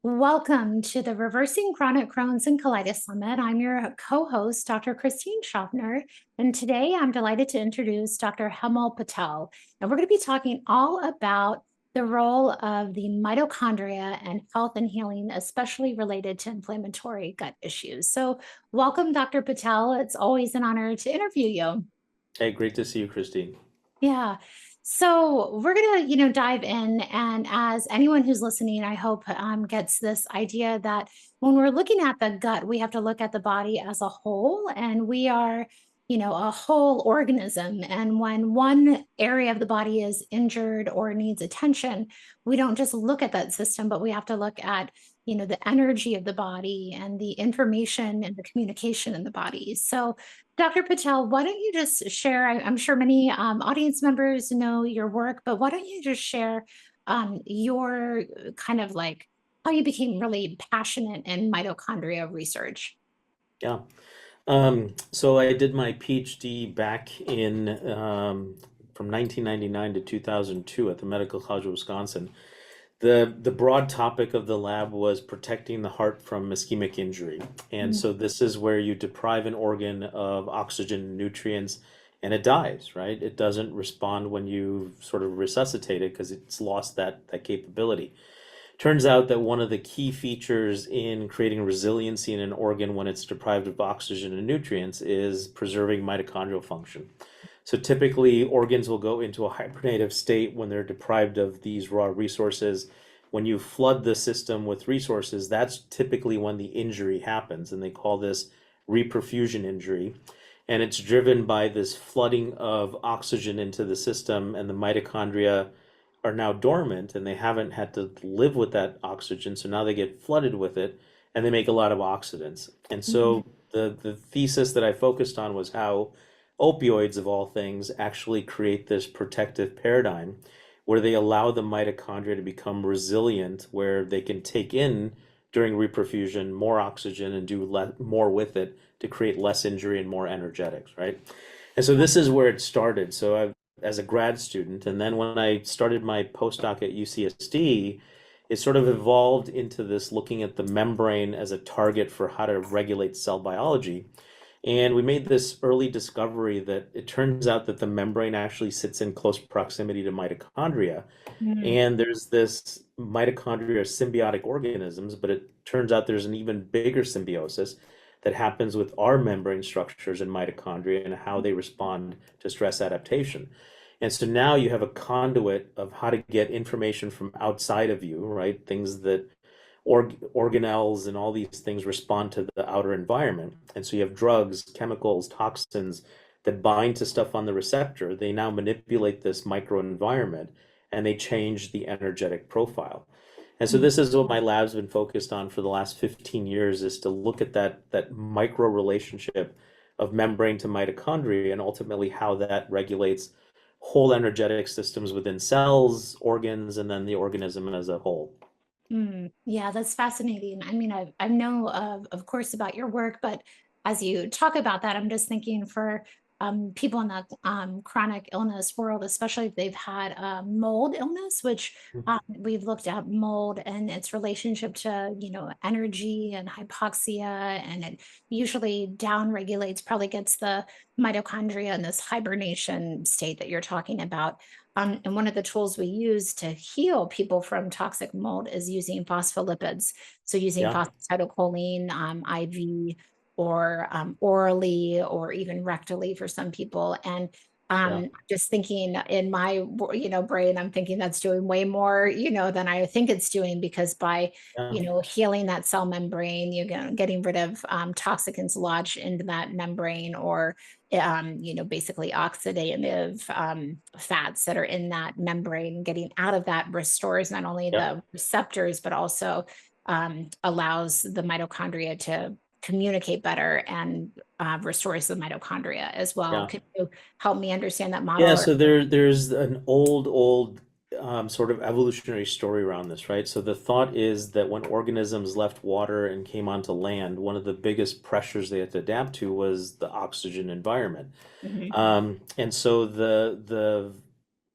Welcome to the Reversing Chronic Crohn's and Colitis Summit. I'm your co-host, Dr. Christine Schaffner, and today I'm delighted to introduce Dr. Hemal Patel. And we're going to be talking all about the role of the mitochondria and health and healing, especially related to inflammatory gut issues. So welcome, Dr. Patel. It's always an honor to interview you. Hey, great to see you, Christine. Yeah. So we're gonna, dive in, and as anyone who's listening, I hope gets this idea that when we're looking at the gut, we have to look at the body as a whole, and we are, a whole organism. And when one area of the body is injured or needs attention, we don't just look at that system, but we have to look at, the energy of the body and the information and the communication in the body. So Dr. Patel, why don't you just share? I'm sure many audience members know your work, but why don't you just share your kind of like how you became really passionate in mitochondria research? Yeah. So I did my PhD back in from 1999 to 2002 at the Medical College of Wisconsin. The broad topic of the lab was protecting the heart from ischemic injury. And Mm. so this is where you deprive an organ of oxygen and nutrients and it dies, right? It doesn't respond when you sort of resuscitate it because it's lost that capability. Turns out that one of the key features in creating resiliency in an organ when it's deprived of oxygen and nutrients is preserving mitochondrial function. So typically, organs will go into a hibernative state when they're deprived of these raw resources. When you flood the system with resources, that's typically when the injury happens, and they call this reperfusion injury. And it's driven by this flooding of oxygen into the system, and the mitochondria are now dormant and they haven't had to live with that oxygen. So now they get flooded with it and they make a lot of oxidants. And Mhm. so the thesis that I focused on was how opioids, of all things, actually create this protective paradigm where they allow the mitochondria to become resilient, where they can take in during reperfusion more oxygen and do more with it to create less injury and more energetics, right? And so this is where it started. So as a grad student. And then when I started my postdoc at UCSD, it sort of evolved into this looking at the membrane as a target for how to regulate cell biology. And we made this early discovery that it turns out that the membrane actually sits in close proximity to mitochondria. Mm. And there's this mitochondria symbiotic organisms, but it turns out there's an even bigger symbiosis that happens with our membrane structures and mitochondria and how they respond to stress adaptation. And so now you have a conduit of how to get information from outside of you, right? Things that organelles and all these things respond to the outer environment. And so you have drugs, chemicals, toxins that bind to stuff on the receptor. They now manipulate this microenvironment and they change the energetic profile. And so Mm. this is what my lab's been focused on for the last 15 years is to look at that micro relationship of membrane to mitochondria and ultimately how that regulates whole energetic systems within cells, organs, and then the organism as a whole. Yeah, that's fascinating. I mean, I know of course, about your work, but as you talk about that, I'm just thinking for people in the chronic illness world, especially if they've had mold illness, which we've looked at mold and its relationship to, energy and hypoxia, and it usually down regulates, probably gets the mitochondria in this hibernation state that you're talking about. And one of the tools we use to heal people from toxic mold is using phospholipids. So using Yeah, phosphatidylcholine IV or orally or even rectally for some people. And yeah, just thinking in my brain, I'm thinking that's doing way more than I think it's doing, because by yeah. healing that cell membrane, getting rid of toxicants lodged into that membrane, or basically oxidative fats that are in that membrane. Getting out of that restores not only Yeah. the receptors, but also allows the mitochondria to communicate better, and restores the mitochondria as well. Yeah. Could you help me understand that Yeah, model? so there's an old sort of evolutionary story around this, right? So the thought is that when organisms left water and came onto land, one of the biggest pressures they had to adapt to was the oxygen environment. Mhm. And so the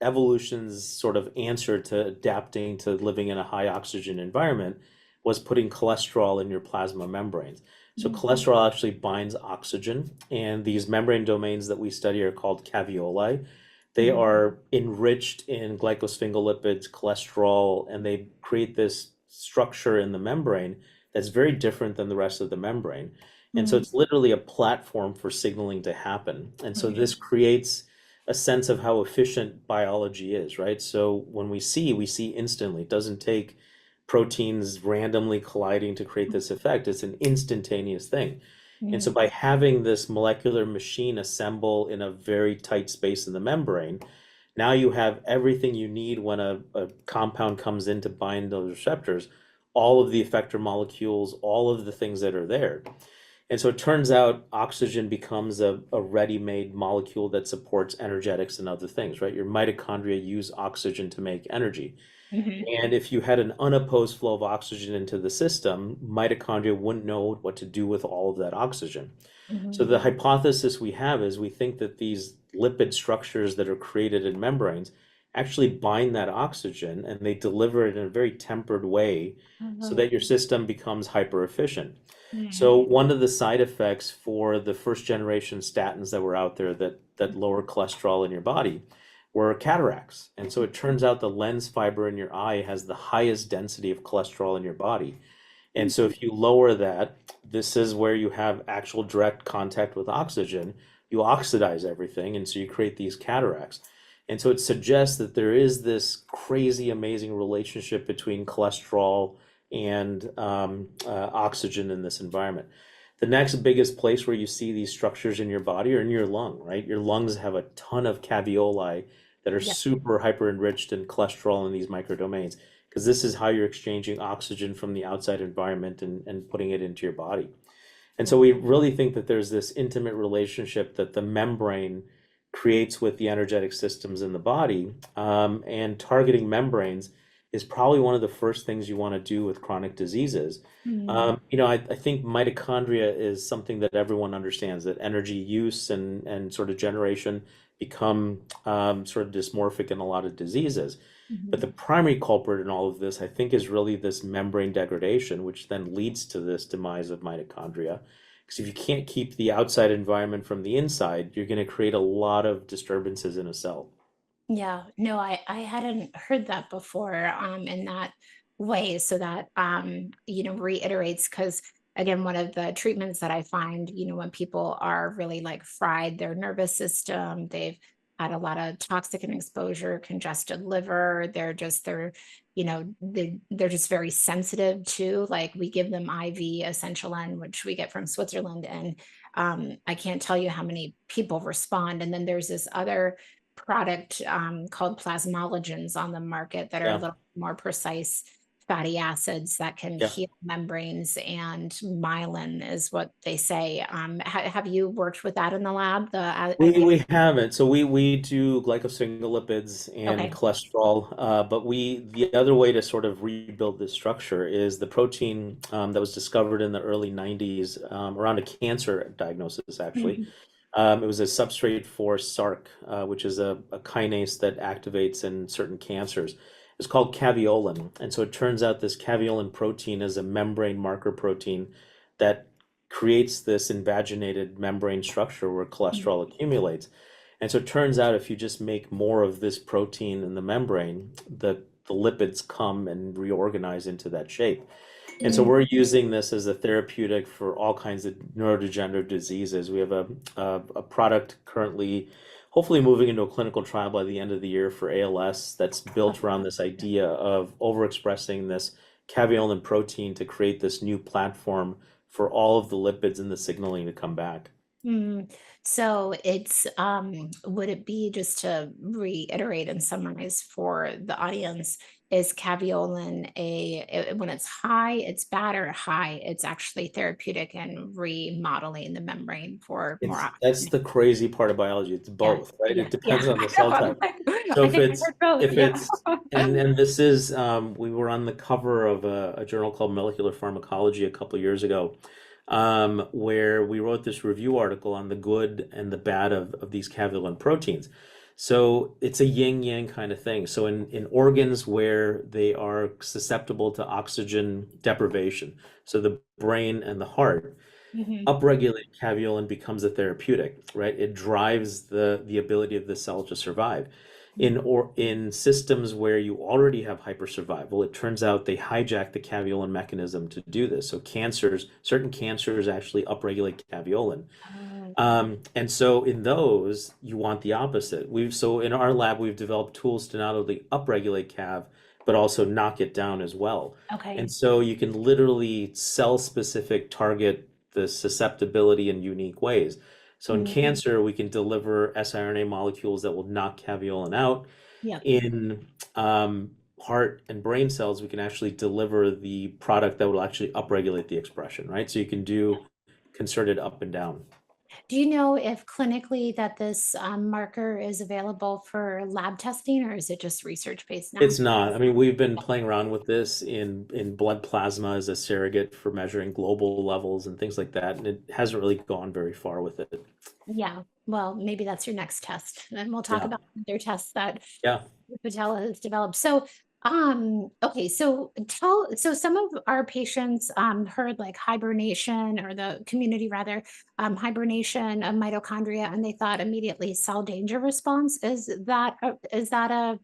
evolution's sort of answer to adapting to living in a high oxygen environment was putting cholesterol in your plasma membranes. So cholesterol actually binds oxygen, and these membrane domains that we study are called caveoli. They Mhm. are enriched in glycosphingolipids, cholesterol, and they create this structure in the membrane that's very different than the rest of the membrane. And so Mhm. it's literally a platform for signaling to happen. And so Mhm. this creates a sense of how efficient biology is, right? So when we see instantly. It doesn't take proteins randomly colliding to create this effect. It's an instantaneous thing. And so Mhm. by having this molecular machine assemble in a very tight space in the membrane, now you have everything you need when a compound comes in to bind those receptors, all of the effector molecules, all of the things that are there. And so it turns out oxygen becomes a ready-made molecule that supports energetics and other things, right? Your mitochondria use oxygen to make energy. Mhm. And if you had an unopposed flow of oxygen into the system, mitochondria wouldn't know what to do with all of that oxygen. So Mhm. the hypothesis we have is we think that these lipid structures that are created in membranes actually bind that oxygen and they deliver it in a very tempered way so Mhm. that your system becomes hyper efficient. So Mhm. one of the side effects for the first generation statins that were out there that lower cholesterol in your body were cataracts. And so it turns out the lens fiber in your eye has the highest density of cholesterol in your body. And so if you lower that, this is where you have actual direct contact with oxygen. You oxidize everything, and so you create these cataracts. And so it suggests that there is this crazy, amazing relationship between cholesterol and oxygen in this environment. The next biggest place where you see these structures in your body are in your lung, right? Your lungs have a ton of caveoli that are Yeah. super hyper enriched in cholesterol in these microdomains because this is how you're exchanging oxygen from the outside environment and putting it into your body. And so we really think that there's this intimate relationship that the membrane creates with the energetic systems in the body. And targeting membranes is probably one of the first things you want to do with chronic diseases. Mhm. I think mitochondria is something that everyone understands that energy use and sort of generation become sort of dysmorphic in a lot of diseases. But the Mhm. primary culprit in all of this, I think, is really this membrane degradation, which then leads to this demise of mitochondria. Because if you can't keep the outside environment from the inside, you're going to create a lot of disturbances in a cell. Yeah, no, I hadn't heard that before in that way. So that reiterates because again, one of the treatments that I find, when people are really like fried their nervous system, they've had a lot of toxic and exposure, congested liver, they're just very sensitive to like we give them IV essential N, which we get from Switzerland. And I can't tell you how many people respond. And then there's this other product called plasmalogens on the market that are a Yeah, little more precise fatty acids that can yeah. heal membranes, and myelin is what they say. Have you worked with that in the lab? The We IV? we haven't. So we do glycosphingolipids and Okay. cholesterol, but the other way to sort of rebuild this structure is the protein that was discovered in the early 90s around a cancer diagnosis, actually. Mhm. It was a substrate for SRC, which is a kinase that activates in certain cancers. It's called caveolin. And so it turns out this caveolin protein is a membrane marker protein that creates this invaginated membrane structure where cholesterol accumulates. And so it turns out if you just make more of this protein in the membrane, the lipids come and reorganize into that shape. And so Mhm. we're using this as a therapeutic for all kinds of neurodegenerative diseases. We have a product currently, hopefully moving into a clinical trial by the end of the year for ALS that's built around this idea of overexpressing this caveolin protein to create this new platform for all of the lipids and the signaling to come back. Mm. So it's would it be just to reiterate and summarize for the audience, is caveolin when it's high, it's bad, or high, it's actually therapeutic and remodeling the membrane for more That's oxygen? the crazy part of biology. It's Yeah, both, right? yeah, It yeah. depends on the I know, cell I'm type. like, So I think I heard both. if Yeah. it's and this is we were on the cover of a journal called Molecular Pharmacology a couple years ago, where we wrote this review article on the good and the bad of these caveolin proteins. So it's a yin yang kind of thing. So in organs where they are susceptible to oxygen deprivation, so the brain and the heart, Hmm. upregulated caveolin becomes a therapeutic, right? It drives the ability of the cell to survive. In systems where you already have hypersurvival, it turns out they hijack the caveolin mechanism to do this. So certain cancers actually upregulate caveolin. Oh, And so in those, you want the opposite. So in our lab, we've developed tools to not only upregulate CAV, but also knock it down as well. And okay. so you can literally cell specific target the susceptibility in unique ways. So in Mhm. cancer, we can deliver siRNA molecules that will knock caveolin out. Yep. In heart and brain cells, we can actually deliver the product that will actually upregulate the expression, right? So you can do concerted up and down. Do you know if clinically that this marker is available for lab testing, or is it just research based now? It's not. I mean, we've been playing around with this in blood plasma as a surrogate for measuring global levels and things like that, and it hasn't really gone very far with it. Yeah. Well, maybe that's your next test. And we'll talk Yeah. about their tests that Yeah. Patel has developed. So, okay, so some of our patients heard like hibernation, or the community rather, hibernation of mitochondria, and they thought immediately cell danger response. Is that a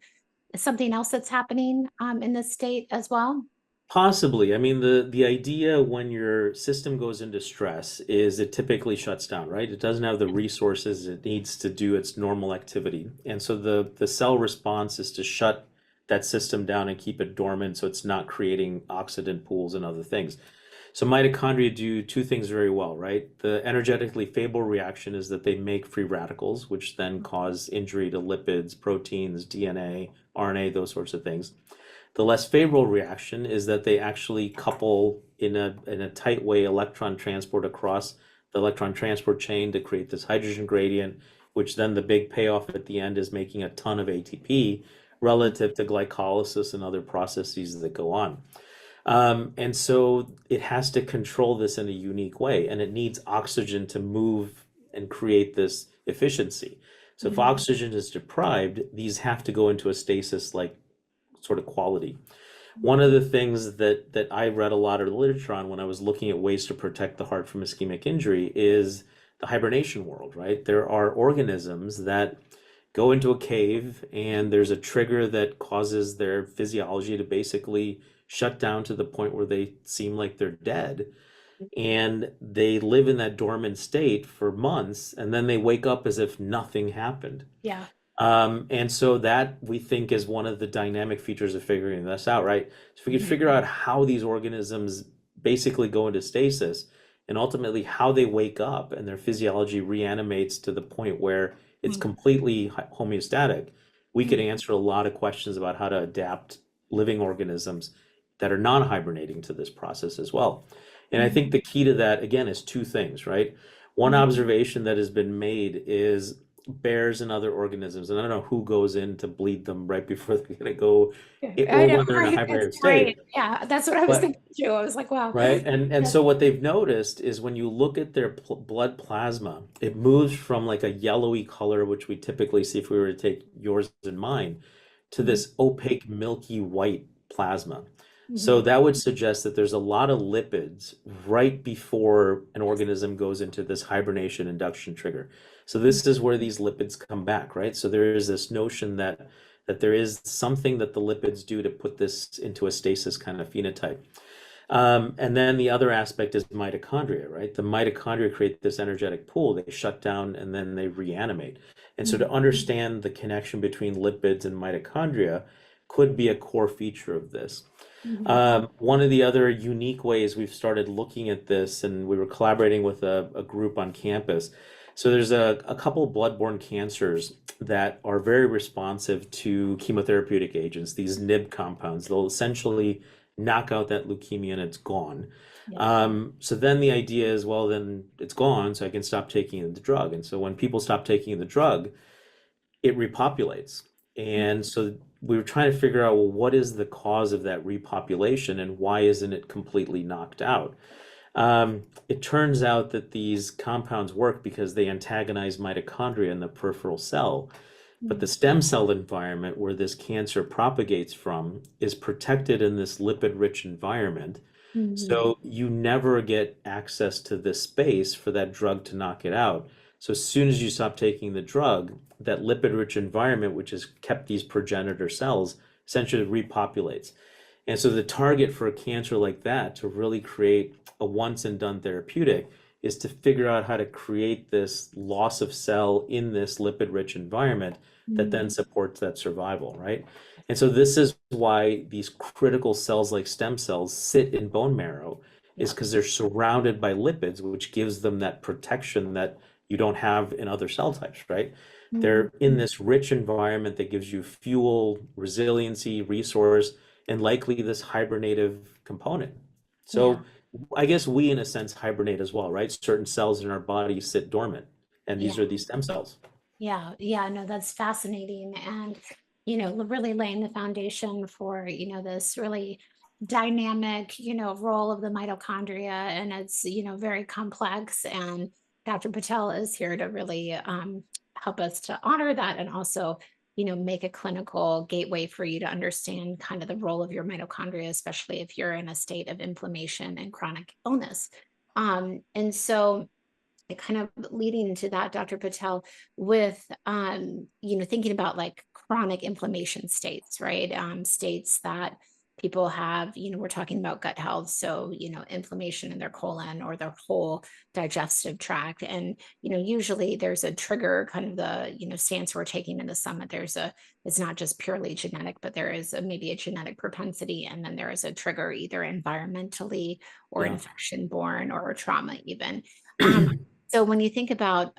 something else that's happening in this state as well? Possibly. I mean, the idea when your system goes into stress is it typically shuts down, right? It doesn't have the resources it needs to do its normal activity. And so the cell response is to shut that system down and keep it dormant so it's not creating oxidant pools and other things. So mitochondria do two things very well, right? The energetically favorable reaction is that they make free radicals, which then cause injury to lipids, proteins, DNA, RNA, those sorts of things. The less favorable reaction is that they actually couple in a tight way electron transport across the electron transport chain to create this hydrogen gradient, which then the big payoff at the end is making a ton of ATP relative to glycolysis and other processes that go on. And so it has to control this in a unique way, and it needs oxygen to move and create this efficiency. So if Mhm. oxygen is deprived, these have to go into a stasis like sort of quality. One of the things that I read a lot of literature on when I was looking at ways to protect the heart from ischemic injury is the hibernation world, right? There are organisms that go into a cave and there's a trigger that causes their physiology to basically shut down to the point where they seem like they're dead. And they live in that dormant state for months and then they wake up as if nothing happened. Yeah. And so that we think is one of the dynamic features of figuring this out, right? So if we could Mhm. figure out how these organisms basically go into stasis and ultimately how they wake up and their physiology reanimates to the point where it's Mhm. completely homeostatic, we could Mhm. answer a lot of questions about how to adapt living organisms that are non-hibernating to this process as well. And I think Mhm. the key to that, again, is two things, right? One Mhm. observation that has been made is bears and other organisms, and I don't know who goes in to bleed them right before they're gonna go, I or know, when they're in a right? That's hibernative great. state. Yeah, that's what I was But thinking too. I was like, wow. right, and Yeah. so what they've noticed is when you look at their blood plasma, it moves from like a yellowy color, which we typically see if we were to take yours and mine, to Mhm. this opaque, milky white plasma. So Mhm. that would suggest that there's a lot of lipids right before an Yes. organism goes into this hibernation induction trigger. So this is where these lipids come back, right? So there is this notion that there is something that the lipids do to put this into a stasis kind of phenotype. And then the other aspect is mitochondria, right? The mitochondria create this energetic pool. They shut down and then they reanimate. And so to Mhm. understand the connection between lipids and mitochondria could be a core feature of this. Mhm. One of the other unique ways we've started looking at this, and we were collaborating with a group on campus. So there's a couple bloodborne cancers that are very responsive to chemotherapeutic agents, these NIB compounds. They'll essentially knock out that leukemia and it's gone. Yep. So then the idea is, well, then it's gone, so I can stop taking the drug. And so when people stop taking the drug, it repopulates. And so we were trying to figure out, well, what is the cause of that repopulation and why isn't it completely knocked out? It turns out that these compounds work because they antagonize mitochondria in the peripheral cell. But the Mm, stem cell environment where this cancer propagates from is protected in this lipid-rich environment. mhm. So you never get access to this space for that drug to knock it out. So as soon as you stop taking the drug, that lipid-rich environment, which has kept these progenitor cells, essentially repopulates. And so the target for a cancer like that to really create a once and done therapeutic is to figure out how to create this loss of cell in this lipid-rich environment that then Mm, supports that survival, right? And so this is why these critical cells like stem cells sit in bone marrow, is yeah. because they're surrounded by lipids, which gives them that protection that you don't have in other cell types, right? Mm, They're in this rich environment that gives you fuel, resiliency, resource, and likely this hibernative component. yeah. So I guess we, in a sense, hibernate as well, right? Certain cells in our body sit dormant, and Yeah. these are these stem cells. Yeah. Yeah. No, that's fascinating. And, really laying the foundation for, this really dynamic, role of the mitochondria. And it's, very complex. And Dr. Patel is here to really help us to honor that and also, make a clinical gateway for you to understand kind of the role of your mitochondria, especially if you're in a state of inflammation and chronic illness. And so, kind of leading into that, Dr. Patel, with thinking about like chronic inflammation states, right? States that people have, we're talking about gut health, so inflammation in their colon or their whole digestive tract. And usually there's a trigger, kind of the stance we're taking in the summit. It's not just purely genetic, but there is maybe a genetic propensity, and then there is a trigger either environmentally or Yeah. infection borne or trauma even. So when you think about,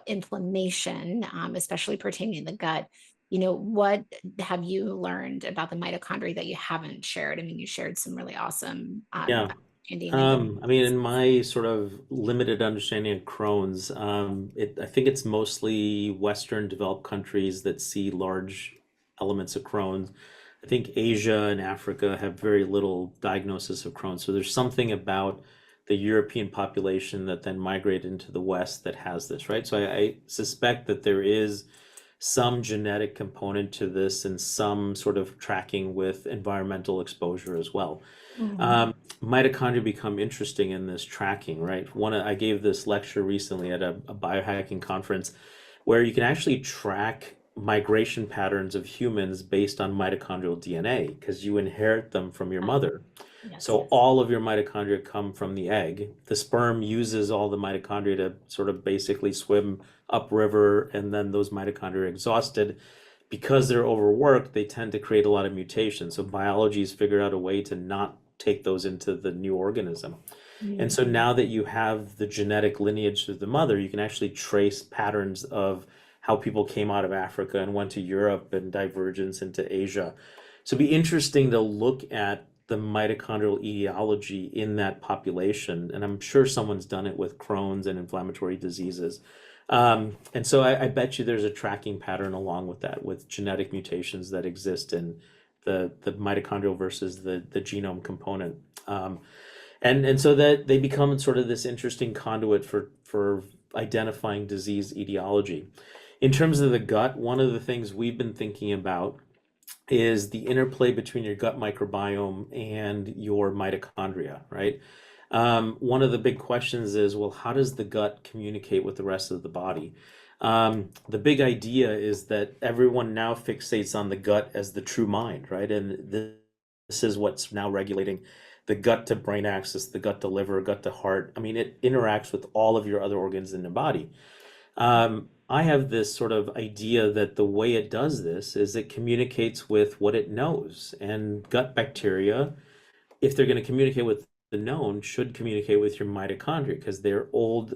inflammation, especially pertaining to the gut, what have you learned about the mitochondria that you haven't shared? I mean, you shared some really awesome Yeah. understanding that you. I mean, in my sort of limited understanding of Crohn's, I think it's mostly Western developed countries that see large elements of Crohn's. I think Asia and Africa have very little diagnosis of Crohn's. So there's something about the European population that then migrated into the West that has this, right? So I suspect that there is some genetic component to this and some sort of tracking with environmental exposure as well. Mhm. Mitochondria become interesting in this tracking, right? I gave this lecture recently at a biohacking conference where you can actually track migration patterns of humans based on mitochondrial DNA because you inherit them from your Ah, mother. yes, So yes. all of your mitochondria come from the egg. The sperm uses all the mitochondria to sort of basically swim upriver, and then those mitochondria are exhausted. Because they're overworked, they tend to create a lot of mutations. So biology has figured out a way to not take those into the new organism. And so Mhm. now that you have the genetic lineage through the mother, you can actually trace patterns of how people came out of Africa and went to Europe and divergence into Asia. So it'd be interesting to look at the mitochondrial etiology in that population. And I'm sure someone's done it with Crohn's and inflammatory diseases. And so I bet you there's a tracking pattern along with that, with genetic mutations that exist in the mitochondrial versus the genome component. And so that they become sort of this interesting conduit for identifying disease etiology. In terms of the gut, one of the things we've been thinking about is the interplay between your gut microbiome and your mitochondria, right? One of the big questions is, well, how does the gut communicate with the rest of the body? The big idea is that everyone now fixates on the gut as the true mind, right? And this is what's now regulating the gut to brain axis, the gut to liver, gut to heart. I mean, it interacts with all of your other organs in the body. I have this sort of idea that the way it does this is it communicates with what it knows. And gut bacteria, if they're going to communicate with the known, should communicate with your mitochondria because they're old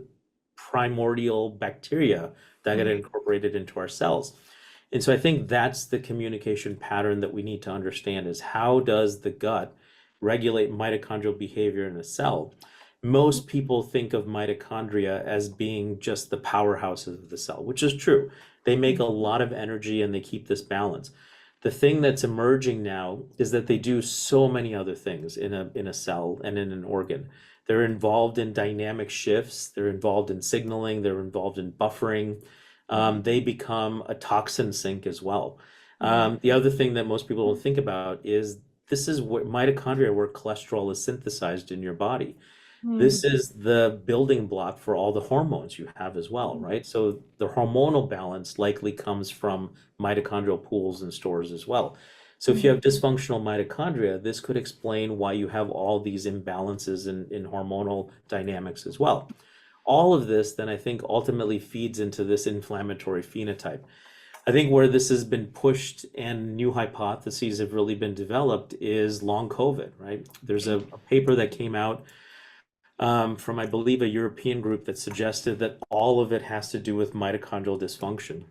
primordial bacteria that get Mhm. incorporated into our cells. And so I think that's the communication pattern that we need to understand is how does the gut regulate mitochondrial behavior in a cell? Most people think of mitochondria as being just the powerhouses of the cell, which is true. They make a lot of energy and they keep this balance. The thing that's emerging now is that they do so many other things in a cell and in an organ. They're involved in dynamic shifts, they're involved in signaling, they're involved in buffering. Mhm. they become a toxin sink as well. Yeah. The other thing that most people don't think about is this is where mitochondria, where cholesterol is synthesized in your body. Mm. This is the building block for all the hormones you have as well, right? So the hormonal balance likely comes from mitochondrial pools and stores as well. So if you Mhm. have dysfunctional mitochondria, this could explain why you have all these imbalances in hormonal dynamics as well. All of this then I think ultimately feeds into this inflammatory phenotype. I think where this has been pushed and new hypotheses have really been developed is long COVID, right? There's a paper that came out from, I believe, a European group that suggested that all of it has to do with mitochondrial dysfunction.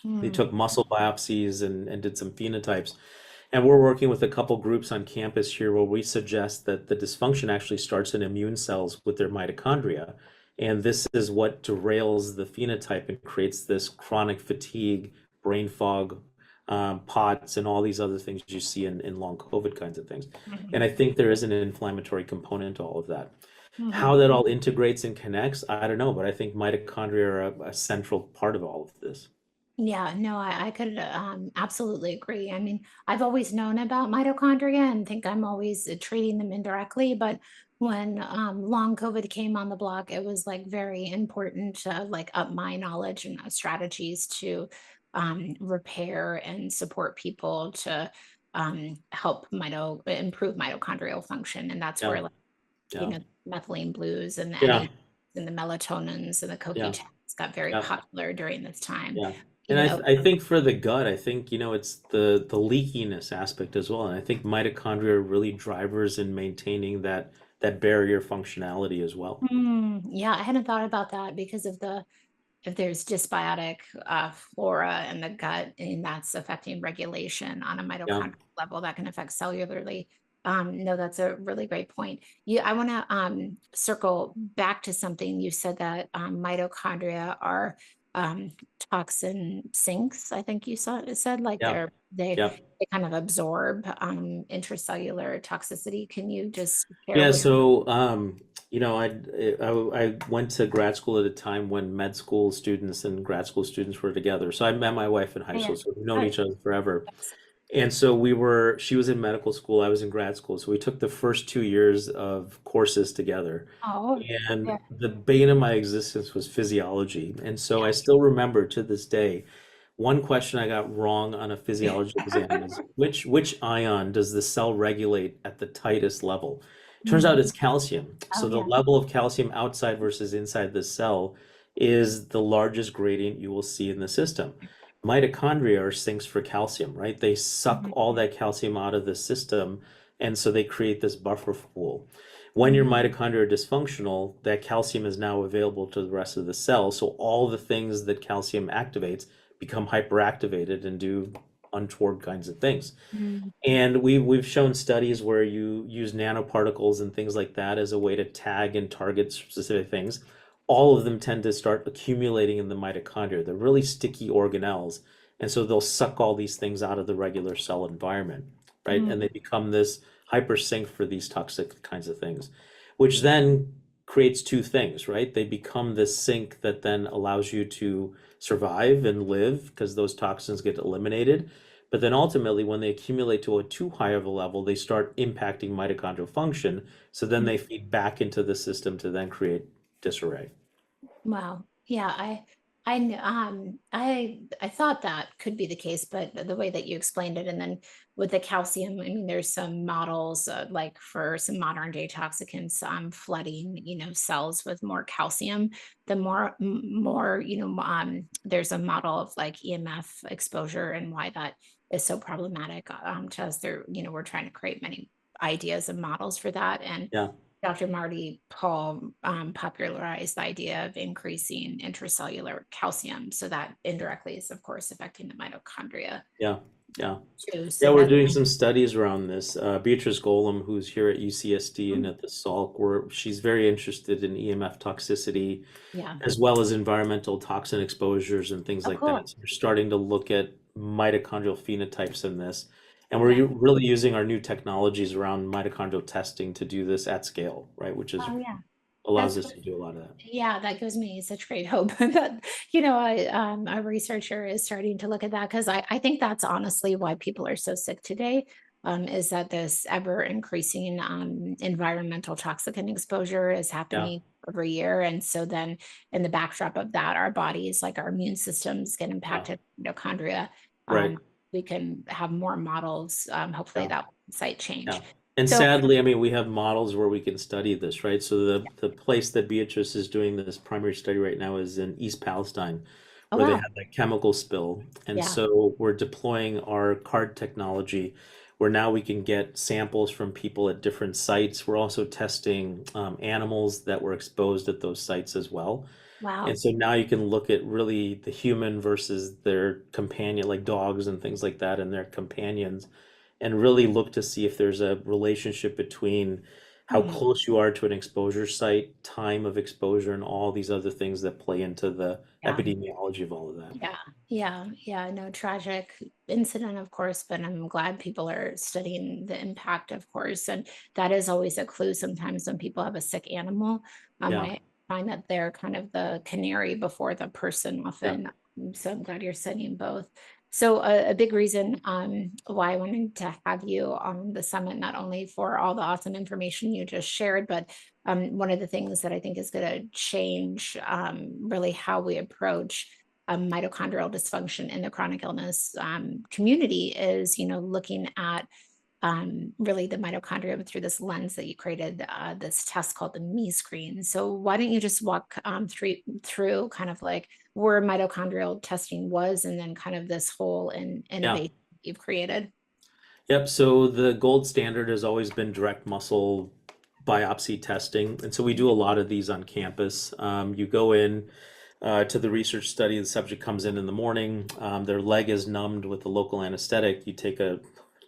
They Mm. took muscle biopsies and did some phenotypes. And we're working with a couple groups on campus here where we suggest that the dysfunction actually starts in immune cells with their mitochondria. And this is what derails the phenotype and creates this chronic fatigue, brain fog, POTS, and all these other things you see in long COVID kinds of things. And Mhm. I think there is an inflammatory component to all of that. How Mhm. that all integrates and connects, I don't know, but I think mitochondria are a central part of all of this. Yeah, no, I could absolutely agree. I mean, I've always known about mitochondria and think I'm always treating them indirectly. But when long COVID came on the block, it was like very important to like up my knowledge and strategies to repair and support people to help improve mitochondrial function. And that's Yeah, where, like, yeah, methylene blues and the yeah, NADs and the melatonins and the yeah, CoQ10s got very yeah. popular during this time. Yeah. You And know, I think for the gut, I think, it's the leakiness aspect as well. And I think mitochondria are really drivers in maintaining that barrier functionality as well. Yeah, I hadn't thought about that because of the if there's dysbiotic flora in the gut and that's affecting regulation on a Yeah. mitochondrial level, that can affect cellularly. No, that's a really great point. I want to circle back to something you said that mitochondria are um, toxin sinks. I think you said like Yeah. they Yeah. they kind of absorb intracellular toxicity. Can you just share Yeah, with? so I went to grad school at a time when med school students and grad school students were together. So I met my wife in high Yeah. school, so we've known Oh, each other forever. yes. And so she was in medical school, I was in grad school. So we took the first 2 years of courses together. Oh, And yeah. the bane of my existence was physiology. And so I Yeah. still remember to this day, one question I got wrong on a physiology exam is which ion does the cell regulate at the tightest level? Turns Mm. out it's calcium. Oh, So the yeah. level of calcium outside versus inside the cell is the largest gradient you will see in the system. Mitochondria are sinks for calcium, right? They suck Mhm. all that calcium out of the system, and so they create this buffer pool. When your Mhm. mitochondria are dysfunctional, that calcium is now available to the rest of the cell. So all the things that calcium activates become hyperactivated and do untoward kinds of things. Mm. And we've shown studies where you use nanoparticles and things like that as a way to tag and target specific things. All of them tend to start accumulating in the mitochondria. They're really sticky organelles. And so they'll suck all these things out of the regular cell environment, right? And Mm. they become this hypersync for these toxic kinds of things, which then creates two things, right? They become this sink that then allows you to survive and live because those toxins get eliminated. But then ultimately, when they accumulate to a too high of a level, they start impacting mitochondrial function. So then Mm. they feed back into the system to then create disarray. Wow. Yeah, I thought that could be the case, but the way that you explained it, and then with the calcium, I mean, there's some models like for some modern day toxicants, flooding, cells with more calcium. The more, there's a model of like EMF exposure and why that is so problematic to us. We're trying to create many ideas and models for that, and Yeah, Dr. Marty Paul popularized the idea of increasing intracellular calcium. So that indirectly is, of course, affecting the mitochondria yeah, yeah. too. Yeah, So we're that, doing some studies around this. Beatrice Golem, who's here at UCSD and at the Salk, where she's very interested in EMF toxicity yeah. as well as environmental toxin exposures and things Oh, like cool. that. So we're starting to look at mitochondrial phenotypes in this. And we're Yeah. really using our new technologies around mitochondrial testing to do this at scale, right? Which is Oh, yeah. allows That's us to do a lot of that. Yeah, that gives me such great hope that, a researcher is starting to look at that because I think that's honestly why people are so sick today, is that this ever increasing environmental toxicant exposure is Yeah, happening every year. And so then in the backdrop of that, our bodies, like our immune systems get yeah, impacted, mitochondria. right. Um, we can have more models. Hopefully Yeah. that will incite change. Yeah. And So sadly, I mean, we have models where we can study this, right? So the place that Beatrice is doing this primary study right now is in East Palestine, oh where they wow. had that chemical spill. And Yeah. so we're deploying our card technology where now we can get samples from people at different sites. We're also testing animals that were exposed at those sites as well. And Wow. so now you can look at really the human versus their companion, like dogs and things like that, and their companions, and really look to see if there's a relationship between how Mhm. close you are to an exposure site, time of exposure, and all these other things that play into the Yeah. epidemiology of all of that. Yeah, yeah. No, tragic incident, of course, but I'm glad people are studying the impact, of course. And that is always a clue sometimes when people have a sick animal. Yeah, I find that they're kind of the canary before the person yeah, often. So I'm glad you're studying both. So a big reason why I wanted to have you on the summit, not only for all the awesome information you just shared, but one of the things that I think is going to change really how we approach mitochondrial dysfunction in the chronic illness community is, looking at really the mitochondria through this lens that you created, this test called the Me screen. So why don't you just walk through kind of like where mitochondrial testing was, and then kind of this whole yeah. innovation you've created? Yep. So the gold standard has always been direct muscle biopsy testing. And so we do a lot of these on campus. You go in to the research study, the subject comes in the morning, their leg is numbed with a local anesthetic. You take a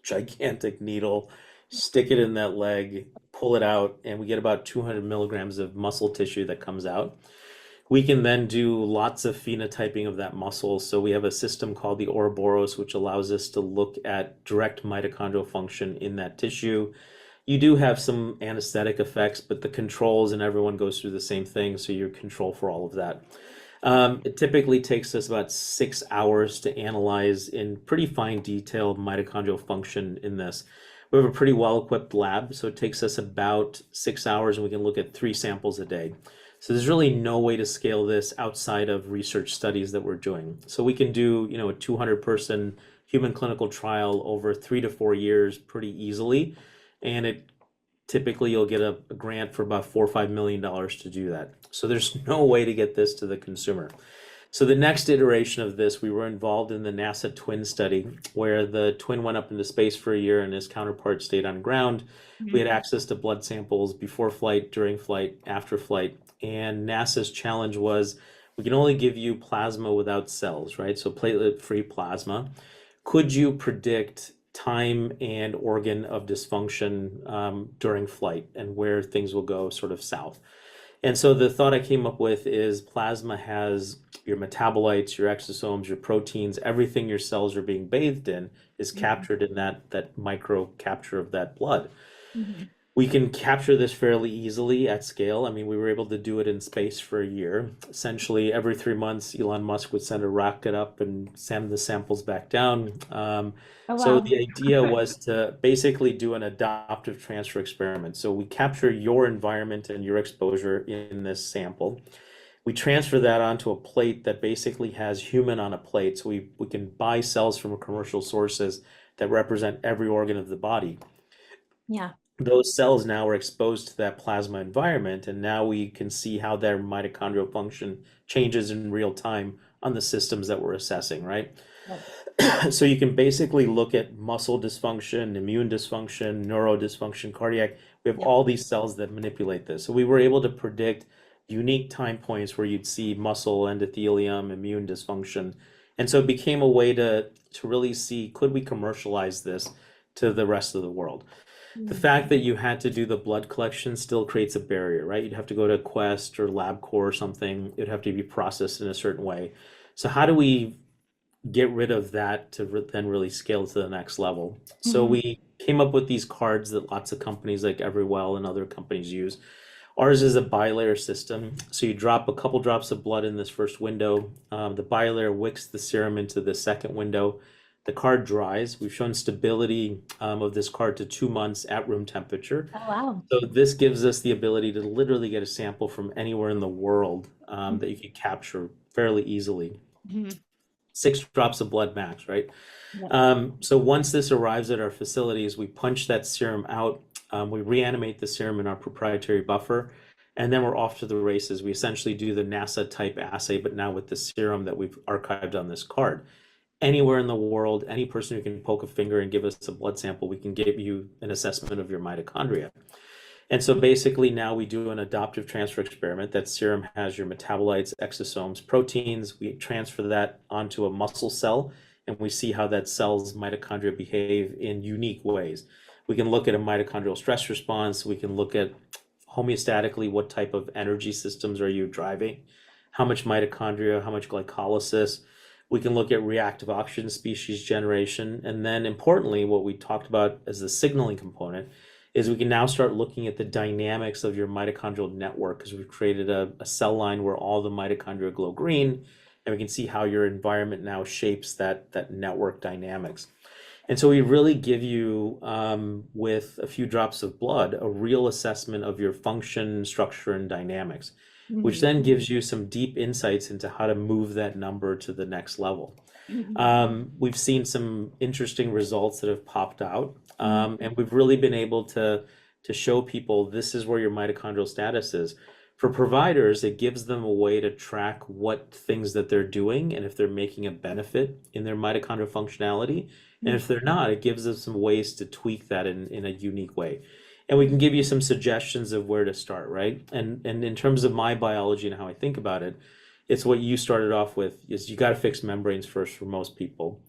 gigantic needle, stick it in that leg, pull it out, and we get about 200 milligrams of muscle tissue that comes out. We can then do lots of phenotyping of that muscle. So we have a system called the Ouroboros, which allows us to look at direct mitochondrial function in that tissue. You do have some anesthetic effects, but the controls and everyone goes through the same thing, so you control for all of that. It typically takes us about 6 hours to analyze in pretty fine detail mitochondrial function in this. We have a pretty well-equipped lab, so it takes us about 6 hours, and we can look at 3 samples a day. So there's really no way to scale this outside of research studies that we're doing. So we can do, a 200-person human clinical trial over 3 to 4 years pretty easily, and it typically you'll get a grant for about $4 or $5 million to do that. So there's no way to get this to the consumer. So the next iteration of this, we were involved in the NASA twin study, where the twin went up into space for a year and his counterpart stayed on ground. We Mhm. had access to blood samples before flight, during flight, after flight, and NASA's challenge was we can only give you plasma without cells, right? So platelet-free plasma. Could you predict time and organ of dysfunction during flight and where things will go sort of south? And so the thought I came up with is plasma has your metabolites, your exosomes, your proteins, everything your cells are being bathed in is Mhm. captured in that micro capture of that blood. Mhm. We can capture this fairly easily at scale. I mean, we were able to do it in space for a year. Essentially, every 3 months, Elon Musk would send a rocket up and send the samples back down. Oh So wow. the idea was to basically do an adaptive transfer experiment. So we capture your environment and your exposure in this sample. We transfer that onto a plate that basically has human on a plate. So we can buy cells from commercial sources that represent every organ of the body. Yeah. Those cells now are exposed to that plasma environment, and now we can see how their mitochondrial function changes in real time on the systems that we're assessing, right? Yep. So you can basically look at muscle dysfunction, immune dysfunction, neuro dysfunction, cardiac. We have Yep. all these cells that manipulate this. So we were able to predict unique time points where you'd see muscle endothelium, immune dysfunction. And so it became a way to really see, could we commercialize this to the rest of the world? The Mm. fact that you had to do the blood collection still creates a barrier, right? You'd have to go to Quest or LabCorp or something. It'd have to be processed in a certain way. So how do we get rid of that to then really scale to the next level? So Mhm. we came up with these cards that lots of companies like Everywell and other companies use, Ours is a bilayer system. So you drop a couple drops of blood in this first window. The bilayer wicks the serum into the second window. The card dries. We've shown stability of this card to 2 months at room temperature. Oh, wow. So this gives us the ability to literally get a sample from anywhere in the world that you can capture fairly easily. Mhm. 6 drops of blood max, right? Yep. So once this arrives at our facilities, we punch that serum out. We reanimate the serum in our proprietary buffer, and then we're off to the races. We essentially do the NASA type assay, but now with the serum that we've archived on this card. Anywhere in the world, any person who can poke a finger and give us a blood sample, we can give you an assessment of your mitochondria. And so basically now we do an adoptive transfer experiment. That serum has your metabolites, exosomes, proteins. We transfer that onto a muscle cell and we see how that cell's mitochondria behave in unique ways. We can look at a mitochondrial stress response. We can look at homeostatically what type of energy systems are you driving, how much mitochondria, how much glycolysis. We can look at reactive oxygen species generation. And then importantly, what we talked about as the signaling component is we can now start looking at the dynamics of your mitochondrial network because we've created a cell line where all the mitochondria glow green, and we can see how your environment now shapes that network dynamics. And so we really give you, with a few drops of blood, a real assessment of your function, structure, and dynamics, which Mhm. then gives you some deep insights into how to move that number to the next level. Mhm. We've seen some interesting results that have popped out, Mhm. and we've really been able to show people this is where your mitochondrial status is. For providers, it gives them a way to track what things that they're doing and if they're making a benefit in their mitochondrial functionality. And if they're not, it gives them some ways to tweak that in a unique way. And we can give you some suggestions of where to start, right? And in terms of my biology and how I think about it, it's what you started off with is you got to fix membranes first for most people.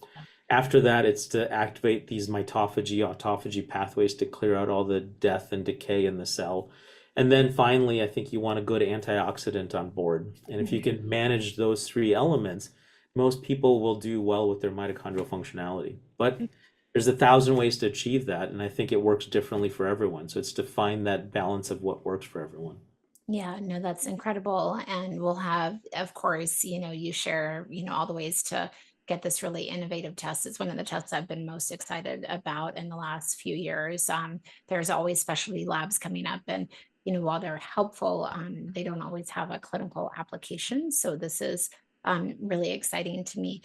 After that, it's to activate these mitophagy, autophagy pathways to clear out all the death and decay in the cell. And then finally, I think you want a good antioxidant on board. And if you Mhm. can manage those three elements, most people will do well with their mitochondrial functionality. But there's 1,000 ways to achieve that, and I think it works differently for everyone. So it's to find that balance of what works for everyone. Yeah, no, that's incredible. And we'll have, of course, you share, all the ways to get this really innovative test. It's one of the tests I've been most excited about in the last few years. There's always specialty labs coming up, and while they're helpful, they don't always have a clinical application. So this is really exciting to me.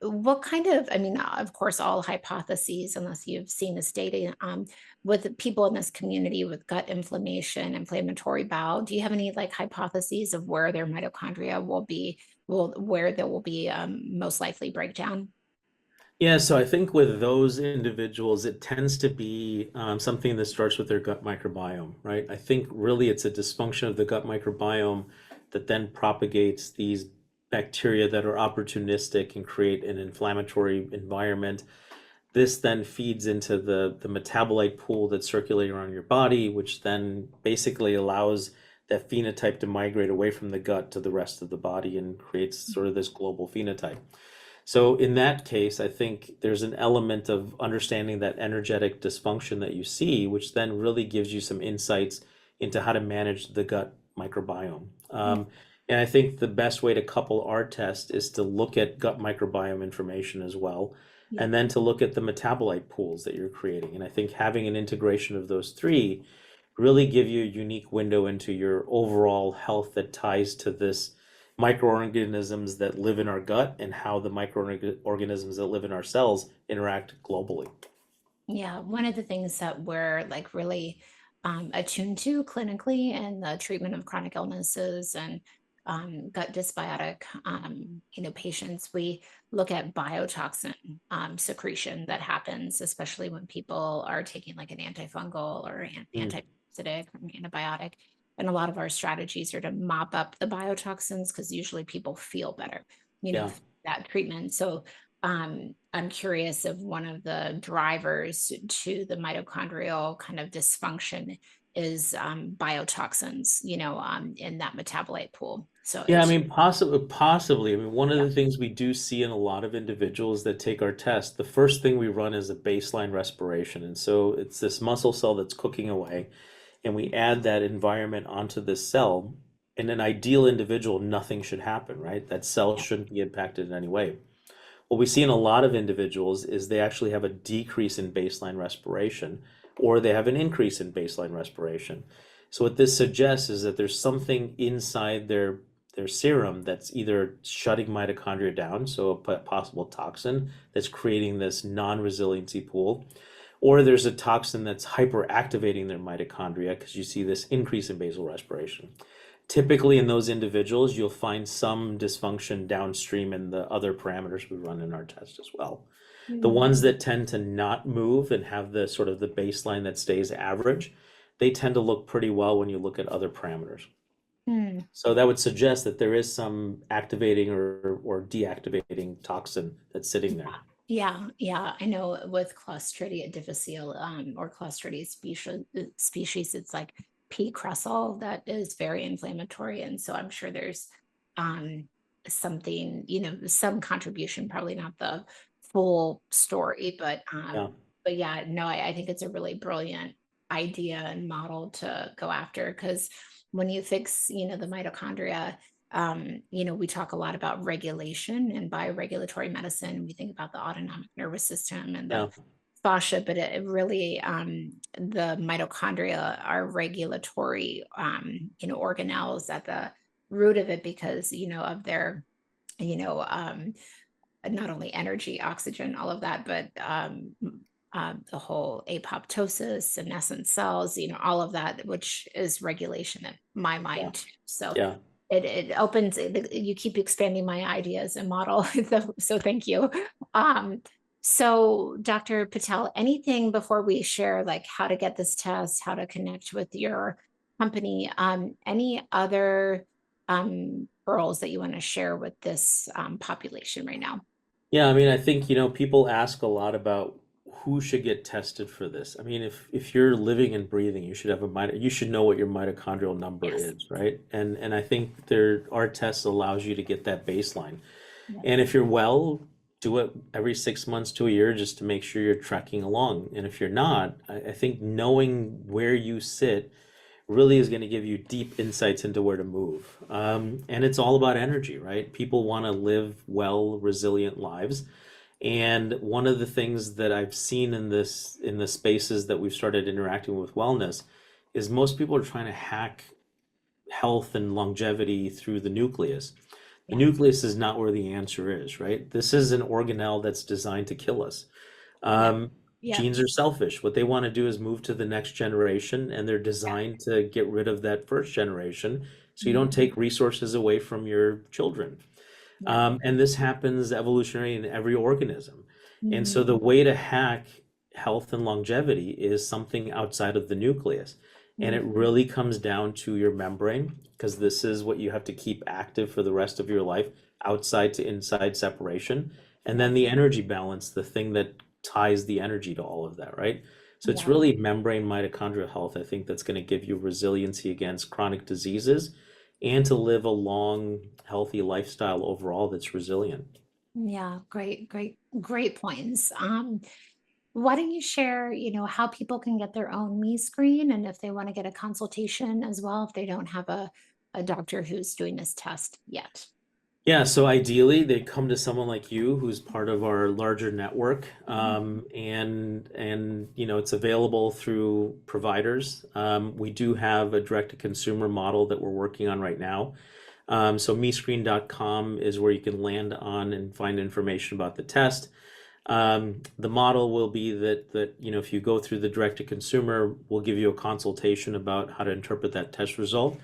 What kind of, I mean, of course, all hypotheses, unless you've seen this data. With people in this community with gut inflammation, inflammatory bowel, do you have any like hypotheses of where their mitochondria where there will be most likely breakdown? Yeah, so I think with those individuals, it tends to be something that starts with their gut microbiome, right? I think really it's a dysfunction of the gut microbiome that then propagates these bacteria that are opportunistic and create an inflammatory environment. This then feeds into the metabolite pool that's circulating around your body, which then basically allows that phenotype to migrate away from the gut to the rest of the body and creates sort of this global phenotype. So in that case, I think there's an element of understanding that energetic dysfunction that you see, which then really gives you some insights into how to manage the gut microbiome. Mm. And I think the best way to couple our test is to look at gut microbiome information as well, Yeah. and then to look at the metabolite pools that you're creating. And I think having an integration of those three really give you a unique window into your overall health that ties to this microorganisms that live in our gut and how the microorganisms that live in our cells interact globally. Yeah, one of the things that we're like really attuned to clinically in the treatment of chronic illnesses and gut dysbiotic, patients, we look at biotoxin secretion that happens, especially when people are taking like an antifungal or Mm, antiparasitic or antibiotic. And a lot of our strategies are to mop up the biotoxins because usually people feel better, yeah. from that treatment. So I'm curious if one of the drivers to the mitochondrial kind of dysfunction is biotoxins, in that metabolite pool. So Yeah, I it's mean, possibly. I mean, one of yeah. the things we do see in a lot of individuals that take our test, the first thing we run is a baseline respiration. And so it's this muscle cell that's cooking away. and we add that environment onto this cell, in an ideal individual, nothing should happen, right? That cell Yeah. shouldn't be impacted in any way. What we see in a lot of individuals is they actually have a decrease in baseline respiration, or they have an increase in baseline respiration. So what this suggests is that there's something inside their serum that's either shutting mitochondria down, so a possible toxin that's creating this non-resiliency pool, or there's a toxin that's hyperactivating their mitochondria because you see this increase in basal respiration. Typically, in those individuals, you'll find some dysfunction downstream in the other parameters we run in our test as well. The ones Mm. that tend to not move and have the sort of the baseline that stays average, they tend to look pretty well when you look at other parameters. Mm. So that would suggest that there is some activating or deactivating toxin that's sitting there. Yeah, yeah. I know with Clostridia difficile, or Clostridia species, it's like P. cresol that is very inflammatory, and so I'm sure there's um something, some contribution, probably not the full story, Yeah, but yeah, no, I think it's a really brilliant idea and model to go after, because when you fix, the mitochondria, we talk a lot about regulation and bioregulatory medicine. We think about the autonomic nervous system and the yeah, fascia, but it really, the mitochondria are regulatory, organelles at the root of it, because, of their, you know, um, not only energy, oxygen, all of that, but the whole apoptosis, senescent cells, all of that, which is regulation in my yeah, mind too. So yeah. it opens, you keep expanding my ideas and model. So thank you. Um, so Dr. Patel, anything before we share, like how to get this test, how to connect with your company, any other pearls that you want to share with this population right now? Yeah, I mean, I think, people ask a lot about who should get tested for this. I mean, if you're living and breathing, you should have you should know what your mitochondrial number Yes. is, right? And I think our test allows you to get that baseline. Yeah. And if you're well, do it every 6 months to a year just to make sure you're trekking along. And if you're not, I think knowing where you sit really is going to give you deep insights into where to move. And it's all about energy, right? People want to live well, resilient lives. And one of the things that I've seen in the spaces that we've started interacting with wellness is most people are trying to hack health and longevity through the nucleus. The Yeah. nucleus is not where the answer is, right? This is an organelle that's designed to kill us. Yeah. Um, Yeah. Genes are selfish. What they want to do is move to the next generation, and they're Yeah. designed to get rid of that first generation so you don't Mhm. take resources away from your children. Yeah. And this happens evolutionary in every organism. And so the Mhm. way to hack health and longevity is something outside of the nucleus. And it Mhm. really comes down to your membrane, because this is what you have to keep active for the rest of your life, outside to inside separation. And Yeah. then the energy balance, the thing that ties the energy to all of that, right? So it's Yeah. really membrane mitochondrial health, I think, that's going to give you resiliency against chronic diseases and to live a long, healthy lifestyle overall that's resilient. Yeah. Great, great, great points. Why don't you share, how people can get their own me screen, and if they want to get a consultation as well, if they don't have a doctor who's doing this test yet. Yeah, so ideally they come to someone like you who's part of our larger network, Mhm. and it's available through providers. We do have a direct-to-consumer model that we're working on right now. So mescreen.com is where you can land on and find information about the test. The model will be that if you go through the direct to consumer, we'll give you a consultation about how to interpret that test result.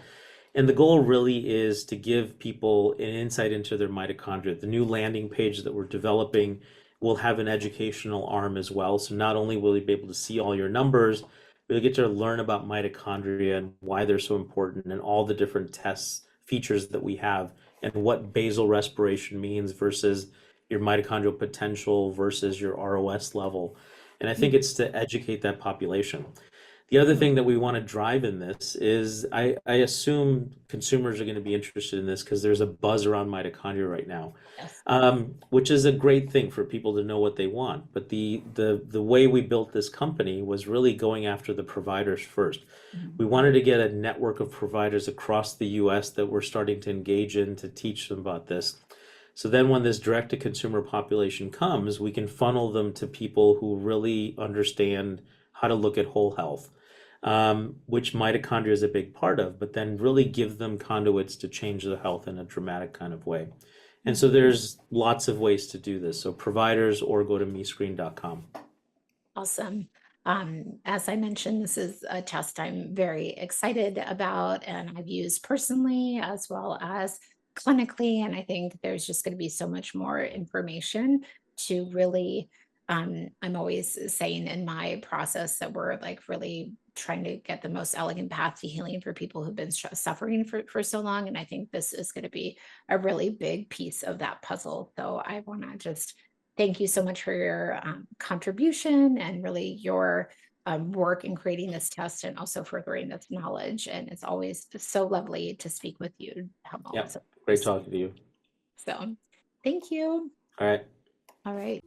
And the goal really is to give people an insight into their mitochondria. The new landing page that we're developing will have an educational arm as well. So not only will you be able to see all your numbers, but you'll get to learn about mitochondria and why they're so important and all the different tests features that we have and what basal respiration means versus your mitochondrial potential versus your ROS level. And I think it's to educate that population. The other thing that we want to drive in this is I assume consumers are going to be interested in this because there's a buzz around mitochondria right now, Yes. which is a great thing for people to know what they want. But the way we built this company was really going after the providers first. Mhm. We wanted to get a network of providers across the US that we're starting to engage in to teach them about this. So then when this direct to consumer population comes, we can funnel them to people who really understand how to look at whole health, which mitochondria is a big part of, but then really give them conduits to change the health in a dramatic kind of way. And so Mhm. there's lots of ways to do this. So providers or go to mescreen.com. Awesome. As I mentioned, this is a test I'm very excited about and I've used personally as well as clinically. And I think there's just going to be so much more information to really, I'm always saying in my process that we're like really trying to get the most elegant path to healing for people who've been suffering for so long. And I think this is going to be a really big piece of that puzzle. So I want to just thank you so much for your contribution and really your work in creating this test and also furthering this knowledge. And it's always so lovely to speak with you, Hemal. Yep. Great talking to you. So thank you. All right. All right.